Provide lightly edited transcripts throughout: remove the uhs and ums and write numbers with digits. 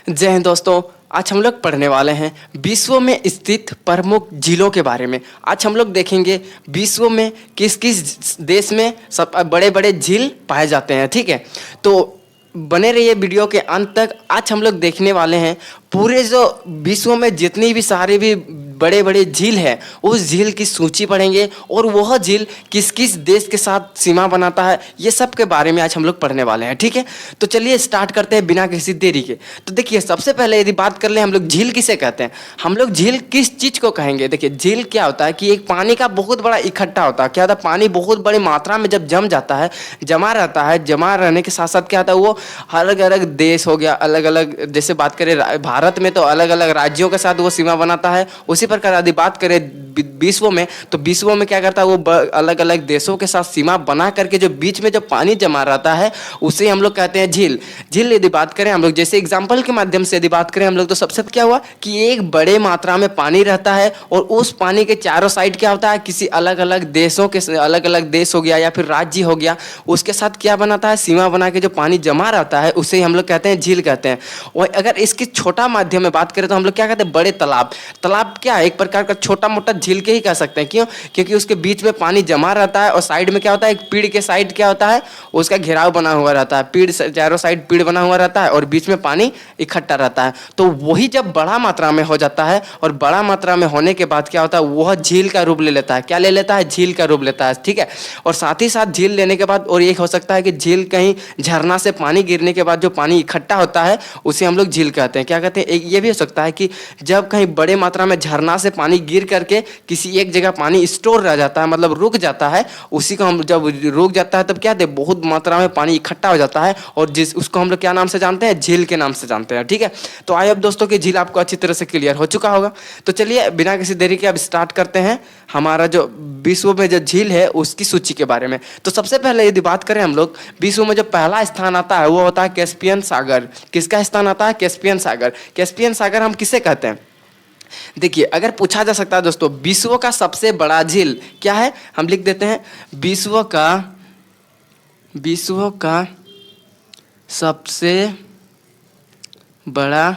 जय हिंद दोस्तों। आज हम लोग पढ़ने वाले हैं विश्व में स्थित प्रमुख झीलों के बारे में। आज हम लोग देखेंगे विश्व में किस किस देश में सब बड़े बड़े झील पाए जाते हैं। ठीक है, तो बने रहिए वीडियो के अंत तक। आज हम लोग देखने वाले हैं पूरे जो विश्व में जितनी भी सारे भी बड़े बड़े झील है उस झील की सूची पढ़ेंगे और वह झील किस किस देश के साथ सीमा बनाता है, ये सब के बारे में आज हम लोग पढ़ने वाले हैं। ठीक है, तो चलिए स्टार्ट करते हैं बिना किसी देरी के। तो देखिए, सबसे पहले यदि बात कर ले हम लोग झील किसे कहते हैं, हम लोग झील किस चीज़ को कहेंगे। देखिए, झील क्या होता है कि एक पानी का बहुत बड़ा इकट्ठा होता है। क्या होता है, पानी बहुत बड़ी मात्रा में जब जम जाता है, जमा रहता है, जमा रहने के साथ साथ क्या होता है, वो अलग अलग देश हो गया, अलग अलग, जैसे बात करें भारत में तो अलग अलग राज्यों के साथ वो सीमा बनाता है। उसी प्रकार यदि बात करें विश्व में, तो विश्व में क्या करता है, वो अलग अलग देशों के साथ सीमा बना करके जो बीच में जो पानी जमा रहता है उसे हम लोग कहते हैं झील। झील यदि बात करें हम लोग, जैसे एग्जाम्पल के माध्यम से यदि बात करें हम लोग, तो सबसे क्या हुआ कि एक बड़े मात्रा में पानी रहता है और उस पानी के चारों साइड क्या होता है, किसी अलग अलग देशों के अलग अलग देश हो गया या फिर राज्य हो गया, उसके साथ क्या बनाता है, सीमा बना के जो पानी जमा रहता है उसे हम लोग कहते हैं झील कहते हैं। और अगर इसकी छोटा माध्यम में बात करें तो हम लोग क्या कहते हैं, बड़े तालाब। तालाब क्या है, एक प्रकार का छोटा मोटा झील के ही कह सकते हैं। क्यों? क्योंकि उसके बीच में पानी जमा रहता है और साइड में क्या होता है, एक पेड़ के साइड क्या होता है, उसका घेराव बना हुआ रहता है, पेड़ चारों साइड पेड़ बना हुआ रहता है और बीच में पानी इकट्ठा रहता है। तो वही जब बड़ा मात्रा में हो जाता है और बड़ा मात्रा में होने के बाद क्या होता है, वह झील का रूप ले लेता है। क्या ले लेता है, झील का रूप लेता है। ठीक है, और साथ ही साथ झील लेने के बाद और ये हो सकता है कि झील कहीं झरना से पानी गिरने के बाद जो पानी इकट्ठा होता है उसे हम लोग झील कहते हैं। क्या कहते हैं, ये भी हो सकता है कि जब कहीं बड़े मात्रा में झरना से पानी गिर करके किसी एक जगह पानी स्टोर रह जाता है, मतलब रुक जाता है, उसी को हम जब रुक जाता है तब क्या है, बहुत मात्रा में पानी इकट्ठा हो जाता है और उसको हम लोग क्या नाम से जानते हैं, झील के नाम से जानते हैं। ठीक है, तो आई होप दोस्तों की झील आपको अच्छी तरह से क्लियर हो चुका होगा। तो चलिए बिना किसी देरी के अब स्टार्ट करते हैं हमारा जो विश्व में जो झील है उसकी सूची के बारे में। तो सबसे पहले यदि बात करें हम लोग, विश्व में जो पहला स्थान आता है वो होता है कैस्पियन सागर। किसका स्थान आता है, कैस्पियन सागर। कैस्पियन सागर हम किसे कहते हैं, देखिए अगर पूछा जा सकता है दोस्तों, विश्व का सबसे बड़ा झील क्या है, हम लिख देते हैं विश्व का सबसे बड़ा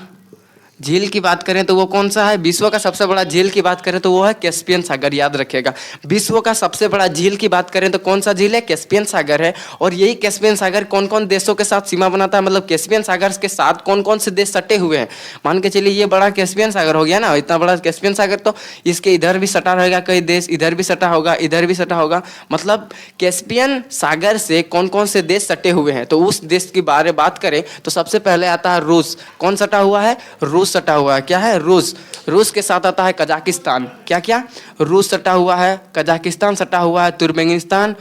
झील की बात करें तो वो कौन सा है, विश्व का सबसे बड़ा झील की बात करें तो वो है कैस्पियन सागर। याद रखिएगा, विश्व का सबसे बड़ा झील की बात करें तो कौन सा झील है, कैस्पियन सागर है। और यही कैस्पियन सागर कौन कौन देशों के साथ सीमा बनाता है, मतलब कैस्पियन सागर के साथ कौन कौन से देश सटे हुए हैं। मान के चलिए ये बड़ा कैस्पियन सागर हो गया ना, इतना बड़ा कैस्पियन सागर, तो इसके इधर भी सटा रहेगा कई देश, इधर भी सटा होगा, इधर भी सटा होगा, मतलब कैस्पियन सागर से कौन कौन से देश सटे हुए हैं। तो उस देश की बारे बात करें तो सबसे पहले आता है रूस। कौन सटा हुआ है, रूस सटा हुआ है। क्या है, रूस। रूस के साथ आता है कजाकिस्तान। क्या क्या, रूस सटा हुआ है, कजाकिस्तान सटा हुआ है, तुर्कमेनिस्तान,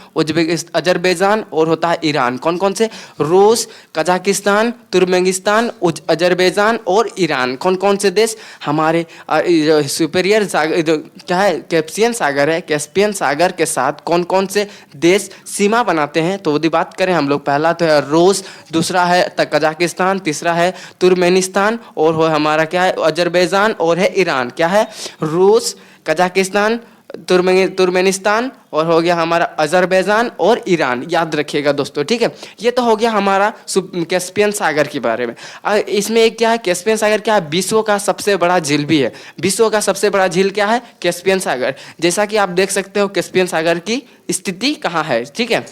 अजरबैजान और होता है ईरान। कौन कौन से, रूस, कजाकिस्तान, तुर्कमेनिस्तान, अजरबैजान और ईरान। कौन कौन से देश, हमारे सुपीरियर क्या है, कैस्पियन सागर है, कैस्पियन सागर के साथ कौन कौन से देश सीमा बनाते हैं। तो यदि बात करें हम लोग, पहला तो है रूस, दूसरा है कजाकिस्तान, तीसरा है तुर्कमेनिस्तान और हो हमारा क्या है, अजरबैजान और है ईरान। क्या है, रूस, कजाकिस्तान, तुर्कमेनिस्तान और हो गया हमारा अजरबैजान और ईरान। याद रखिएगा दोस्तों। ठीक है, ये तो हो गया हमारा कैस्पियन सागर के बारे में। इसमें एक क्या है, कैस्पियन सागर क्या है, विश्व का सबसे बड़ा झील भी है। विश्व का सबसे बड़ा झील क्या है, कैस्पियन सागर। जैसा कि आप देख सकते हो कैस्पियन सागर की स्थिति कहाँ है। ठीक है,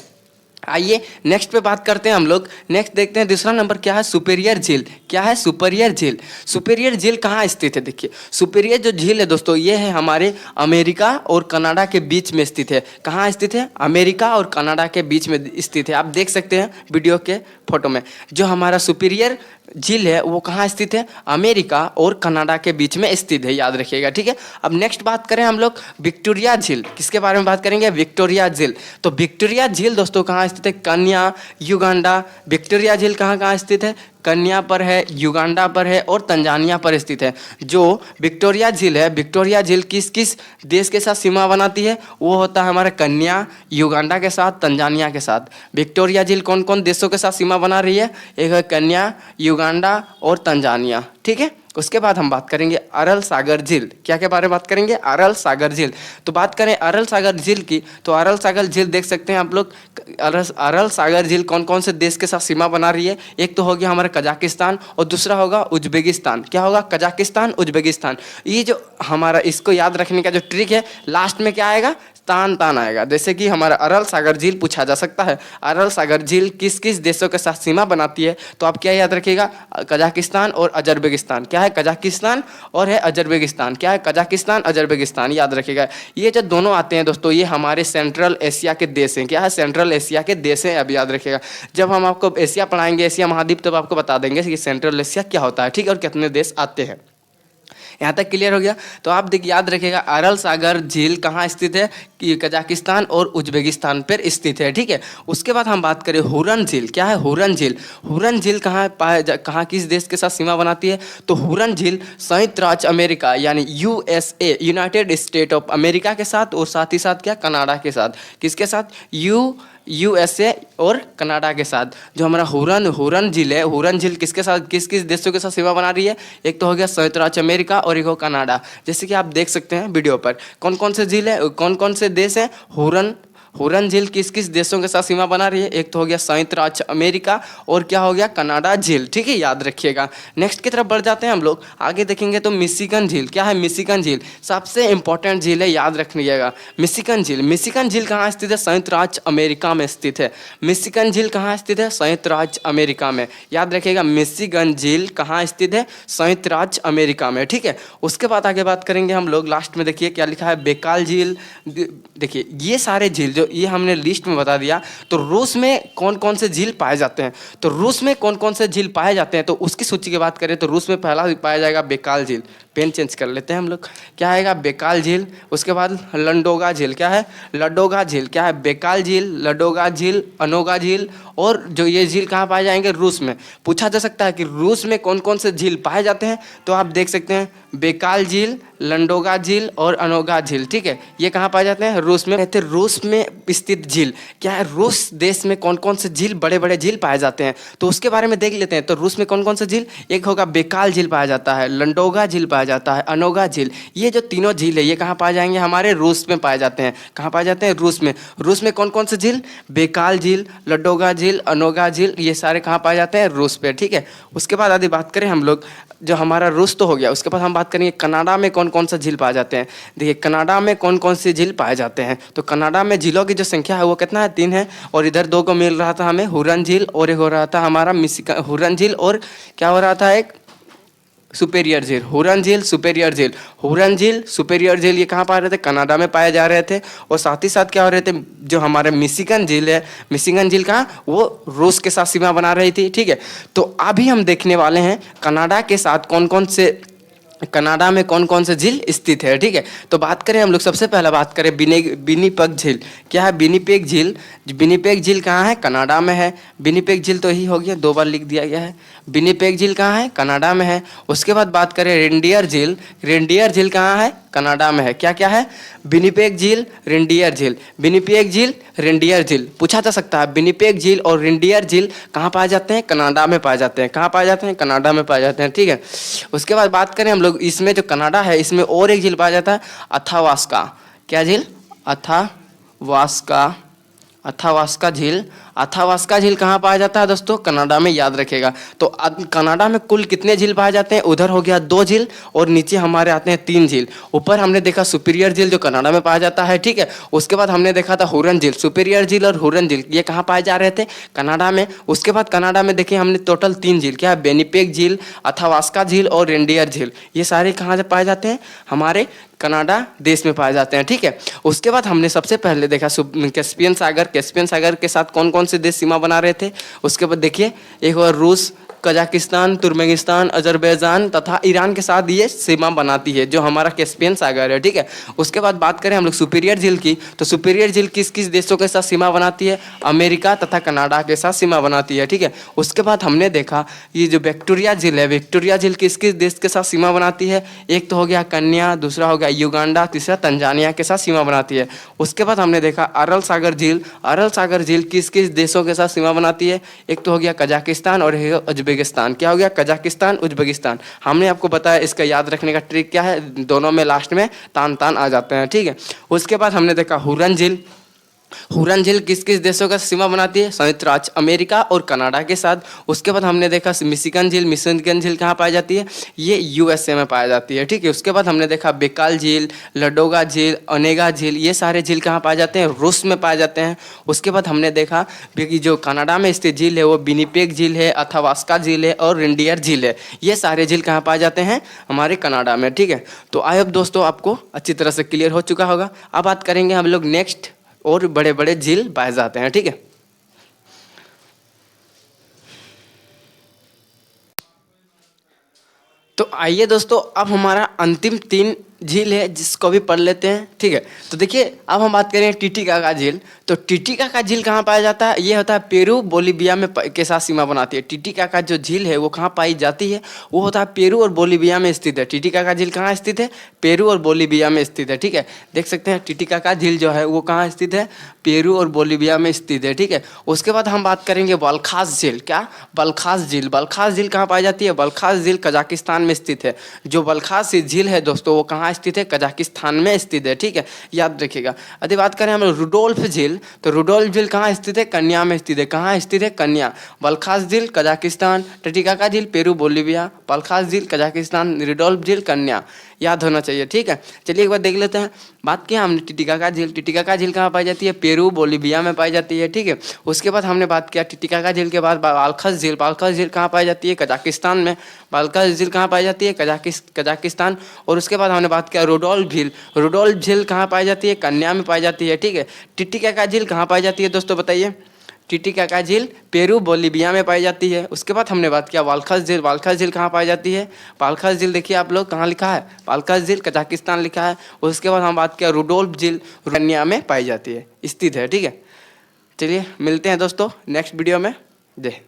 आइए नेक्स्ट पे बात करते हैं हम लोग। नेक्स्ट देखते हैं दूसरा नंबर क्या है, सुपीरियर झील। क्या है, सुपीरियर झील। सुपीरियर झील कहाँ स्थित है, देखिए सुपीरियर जो झील है दोस्तों, ये है हमारे अमेरिका और कनाडा के बीच में स्थित है। कहाँ स्थित है, अमेरिका और कनाडा के बीच में स्थित है। आप देख सकते हैं वीडियो के फोटो में, जो हमारा सुपीरियर झील है वो कहाँ स्थित है, अमेरिका और कनाडा के बीच में स्थित है। याद रखिएगा। ठीक है, अब नेक्स्ट बात करें हम लोग विक्टोरिया झील। किसके बारे में बात करेंगे, विक्टोरिया झील। तो विक्टोरिया झील दोस्तों कहाँ स्थित है, कन्या, युगांडा। विक्टोरिया झील कहाँ कहाँ स्थित है, कन्या पर है, युगांडा पर है और तंजानिया पर स्थित है। जो विक्टोरिया झील है, विक्टोरिया झील किस किस देश के साथ सीमा बनाती है, वो होता है हमारा कन्या, युगांडा के साथ, तंजानिया के साथ। विक्टोरिया झील कौन कौन देशों के साथ सीमा बना रही है, एक है कन्या, युगांडा और तंजानिया। ठीक है, उसके बाद हम बात करेंगे अरल सागर झील। क्या क्या बारे में बात करेंगे? अरल सागर झील। तो बात करें अरल सागर झील की, तो अरल सागर झील देख सकते हैं आप लोग। अरल सागर झील कौन कौन से देश के साथ सीमा बना रही है? एक तो हो गया हमारा कजाकिस्तान और दूसरा होगा उज्बेकिस्तान। क्या होगा? Kazakhstan, Uzbekistan. ये जो हमारा, इसको याद रखने का जो ट्रिक है, लास्ट में क्या आएगा? तान तान आएगा। जैसे कि हमारा अरल सागर झील पूछा जा सकता है, अरल सागर झील किस किस देशों के साथ सीमा बनाती है? तो आप क्या याद रखिएगा? कजाकिस्तान और अजरबेकिस्तान। क्या है? कजाकिस्तान और है अजरबेकिस्तान। क्या है? कजाकिस्तान, अजरबेकिस्तान, याद रखिएगा। ये जो दोनों आते हैं दोस्तों, ये हमारे सेंट्रल एशिया के देश हैं। क्या है? सेंट्रल एशिया के देश हैं। अब याद रखिएगा, जब हम आपको एशिया पढ़ाएंगे, एशिया महाद्वीप, तब आपको बता देंगे कि सेंट्रल एशिया क्या होता है, ठीक है, और कितने देश आते हैं। यहाँ तक क्लियर हो गया? तो आप देखिए, याद रखिएगा, अरल सागर झील कहाँ स्थित है? कि कजाकिस्तान और उज्बेकिस्तान पर स्थित है, ठीक है। उसके बाद हम बात करें हुरन झील। क्या है? हुरन झील। हुरन झील कहाँ किस देश के साथ सीमा बनाती है? तो हुरन झील संयुक्त राज्य अमेरिका यानी USA, United state of America के साथ, और साथ ही साथ क्या? कनाडा के साथ। किसके साथ? USA और कनाडा के साथ। जो हमारा हुरन झील है, हुरन झील किसके साथ, किस किस देशों के साथ सीमा बना रही है? एक तो हो गया संयुक्त राज्य अमेरिका और एक हो कनाडा। जैसे कि आप देख सकते हैं वीडियो पर, कौन कौन से झील है, कौन कौन से देश हैं? हुरन झील किस किस देशों के साथ सीमा बना रही है? एक तो हो गया संयुक्त राज्य अमेरिका और क्या हो गया? कनाडा झील, ठीक है, याद रखिएगा। नेक्स्ट की तरफ बढ़ जाते हैं हम लोग, आगे देखेंगे तो मिशिगन झील। क्या है? मिशिगन झील सबसे इंपॉर्टेंट झील है, याद रखिएगा। मिशिगन झील। मिशिगन झील कहाँ स्थित है? संयुक्त राज्य अमेरिका में स्थित है। मिशिगन झील कहाँ स्थित है? संयुक्त राज्य अमेरिका में, याद रखिएगा। मिशिगन झील कहाँ स्थित है? संयुक्त राज्य अमेरिका में, ठीक है। उसके बाद आगे बात करेंगे हम लोग, लास्ट में देखिए क्या लिखा है, बेकाल झील। देखिए ये सारे झील जो ये हमने लिस्ट में बता दिया, तो रूस में कौन कौन से झील पाए जाते हैं? तो रूस में कौन कौन से झील पाए जाते हैं, तो उसकी सूची की बात करें तो रूस में पहला पाया जाएगा बेकाल झील। पेन चेंज कर लेते हैं हम लोग, क्या आएगा? बेकाल झील। उसके बाद लंडोगा झील। क्या है? लडोगा झील। क्या है? बेकाल झील, लडोगा झील, अनोगा झील। और जो ये झील कहाँ पाए जाएंगे? रूस में। पूछा जा सकता है कि रूस में कौन कौन से झील पाए जाते हैं, तो आप देख सकते हैं बेकाल झील, लंडोगा झील और अनोगा झील, ठीक है। ये कहाँ पाए जाते हैं? रूस में। कहते हैं रूस में स्थित झील। क्या है? रूस देश में कौन कौन से झील, बड़े बड़े झील पाए जाते हैं, तो उसके बारे में देख लेते हैं। तो रूस में कौन कौन से झील? एक होगा बेकाल झील पाया जाता है, लंडोगा झील पाया जाता है, अनोगा झील। ये जो तीनों झील है, ये कहाँ पाए जाएंगे? हमारे रूस में पाए जाते हैं। कहाँ पाए जाते हैं? रूस में। रूस में कौन कौन से झील? बेकाल झील, लडोगा झील, अनोगा झील, ये सारे कहाँ पाए जाते हैं? रूस पे, ठीक है। उसके बाद यदि बात करें हम लोग, जो हमारा रूस तो हो गया, उसके बाद हम बात करेंगे कनाडा में कौन कौन सा झील पाए जाते हैं। देखिए कनाडा में कौन कौन से झील पाए जाते हैं, तो कनाडा में झीलों की जो संख्या है वो कितना है? 3 है। और इधर 2 को मिल रहा था हमें हुरन झील, और एक हो रहा था हमारा हुरन झील, और क्या हो रहा था? एक सुपेरियर झील। हुरन झील, सुपेरियर झील। हुरन झील, सुपेरियर झील, ये कहाँ पा रहे थे? कनाडा में पाए जा रहे थे। और साथ ही साथ क्या हो रहे थे? जो हमारे मिशिगन झील है, मिशिगन झील कहाँ? वो रूस के साथ सीमा बना रही थी, ठीक है। तो अभी हम देखने वाले हैं कनाडा के साथ कौन कौन से, कनाडा में कौन कौन से झील स्थित है, ठीक है। तो बात करें हम लोग, सबसे पहला बात करें विनिपेग झील। क्या है? विनिपेग झील। विनिपेग झील कहाँ है? कनाडा में है। विनिपेग झील तो ही हो गया, 2 बार लिख दिया गया है। विनिपेग झील कहाँ है? कनाडा में है। उसके बाद बात करें रेनडियर झील। रेनडियर झील कहाँ है? कनाडा में है। क्या क्या है? विनिपेग झील, रेनडियर झील। विनिपेग झील, रेनडियर झील पूछा जा सकता है। विनिपेग झील और रेनडियर झील कहाँ पाए जाते हैं? कनाडा में पाए जाते हैं। कहाँ पाए जाते हैं? कनाडा में पाए जाते हैं, ठीक है। उसके बाद बात करें हम लोग, इसमें जो कनाडा है, इसमें और एक झील पाया जाता है, अथावास्का। क्या झील? अथावास्का। अथावास्का झील। अथावास्का झील कहाँ पाया जाता है दोस्तों? कनाडा में, याद रखिएगा। तो कनाडा में कुल कितने झील पाए जाते हैं? उधर हो गया 2 झील, और नीचे हमारे आते हैं 3 झील। ऊपर हमने देखा सुपीरियर झील जो कनाडा में पाया जाता है, ठीक है। उसके बाद हमने देखा था हुरन झील। सुपीरियर झील और हुरन झील ये कहाँ पाए जा रहे थे? कनाडा में। उसके बाद कनाडा में देखिए हमने टोटल 3 झील। क्या है? विनिपेग झील, अथावास्का झील और रेनडियर झील। ये सारे कहाँ से पाए जाते हैं? हमारे कनाडा देश में पाए जाते हैं, ठीक है। उसके बाद हमने सबसे पहले देखा कैस्पियन सागर। कैस्पियन सागर के साथ कौन कौन से देश सीमा बना रहे थे? उसके बाद देखिए एक और रूस, कजाकिस्तान, तुर्कमेनिस्तान, अजरबैजान तथा ईरान के साथ ये सीमा बनाती है, जो हमारा कैस्पियन सागर है, ठीक है। उसके बाद बात करें हम लोग सुपीरियर झील की, तो सुपीरियर झील किस किस देशों के साथ सीमा बनाती है? अमेरिका तथा कनाडा के साथ सीमा बनाती है, ठीक है। उसके बाद हमने देखा ये जो विक्टोरिया झील है, विक्टोरिया झील किस किस देश के साथ सीमा बनाती है? एक तो हो गया कन्या, दूसरा हो गया युगांडा, तीसरा तंजानिया के साथ सीमा बनाती है। उसके बाद हमने देखा अरल सागर झील। अरल सागर झील किस किस देशों के साथ सीमा बनाती है? एक तो हो गया कजाकिस्तान और उज्बेकिस्तान उज्बेकिस्तान। क्या हो गया? Kazakhstan, Uzbekistan. हमने आपको बताया इसका याद रखने का ट्रिक क्या है, दोनों में लास्ट में तान तान आ जाते हैं, ठीक है। उसके बाद हमने देखा हुरन झील। हुरन झील किस किस देशों का सीमा बनाती है? संयुक्त राज्य अमेरिका और कनाडा के साथ। उसके बाद हमने देखा मिशिगन झील। मिशिगन झील कहाँ पाई जाती है? ये यूएसए में पाई जाती है, ठीक है। उसके बाद हमने देखा बेकाल झील, लडोगा झील, ओनेगा झील, ये सारे झील कहाँ पाए जाते हैं? रूस में पाए जाते हैं। उसके बाद हमने देखा कि जो कनाडा में स्थित झील है वो विनिपेग झील है, अथावास्का झील है और रेनडियर झील है। ये सारे झील कहाँ पाए जाते हैं? हमारे कनाडा में, ठीक है। तो आई होप दोस्तों आपको अच्छी तरह से क्लियर हो चुका होगा। अब बात करेंगे हम लोग नेक्स्ट और बड़े बड़े झील पाए जाते हैं, ठीक है। तो आइए दोस्तों, अब हमारा अंतिम 3 झील है जिसको भी पढ़ लेते हैं, ठीक है। तो देखिए अब हम बात करें टिटिकाका झील। तो टिटिकाका झील कहाँ पाया जाता है? ये होता है पेरू बोलीविया में के साथ सीमा बनाती है। टिटिकाका जो झील है वो कहाँ पाई जाती है? वो होता है पेरू और बोलीविया में स्थित है। टिटिकाका झील कहाँ स्थित है? पेरू और बोलीविया में स्थित है, ठीक है। देख सकते हैं टिटिकाका झील जो है वो कहाँ स्थित है? पेरू और बोलीविया में स्थित है, ठीक है। उसके बाद हम बात करेंगे बलखास झील। क्या? बलखास झील। बलखास झील कहाँ पाई जाती है? बलखास झील कजाकिस्तान में स्थित है। जो बलखास झील है दोस्तों वो कहाँ स्थित है? कजाकिस्तान में स्थित है, ठीक है, याद रखिएगा। यदि बात करें हम रुडोल्फ झील, तो रुडोल्फ झील कहाँ स्थित है? कन्या में स्थित है। कहाँ स्थित है? कन्या। बलखास झील कजाकिस्तान, टिटिकाका झील पेरू बोलीविया, बलखास झील कजाकिस्तान, रुडोल्फ झील कन्या, याद होना चाहिए, ठीक है। चलिए एक बार देख लेते हैं। बात किया हमने टिटिकाका झील। टिटिकाका झील कहाँ पाई जाती है? पेरू बोलीविया में पाई जाती है, ठीक है। उसके बाद हमने बात किया टिटिकाका झील के बाद बालखस झील। बालखस झील कहाँ पाई जाती है? कजाकिस्तान में। बालखस झील कहाँ पाई जाती है? कजाकिस्तान। और उसके बाद हमने बात किया रुडोल्फ झील। रुडोल्फ झील कहाँ पाई जाती है? कन्या में पाई जाती है, ठीक है। टिटिकाका झील कहाँ पाई जाती है दोस्तों बताइए? टिटिकाका झील पेरू बोलीविया में पाई जाती है। उसके बाद हमने बात किया वालखस झील। वालखस झील कहाँ पाई जाती है? वालखस झील देखिए आप लोग कहाँ लिखा है? वालखस झील कजाकिस्तान लिखा है। उसके बाद हम बात किया रुडोल्फ झील कन्या में पाई जाती है, स्थित है, ठीक है। चलिए मिलते हैं दोस्तों नेक्स्ट वीडियो में। जय।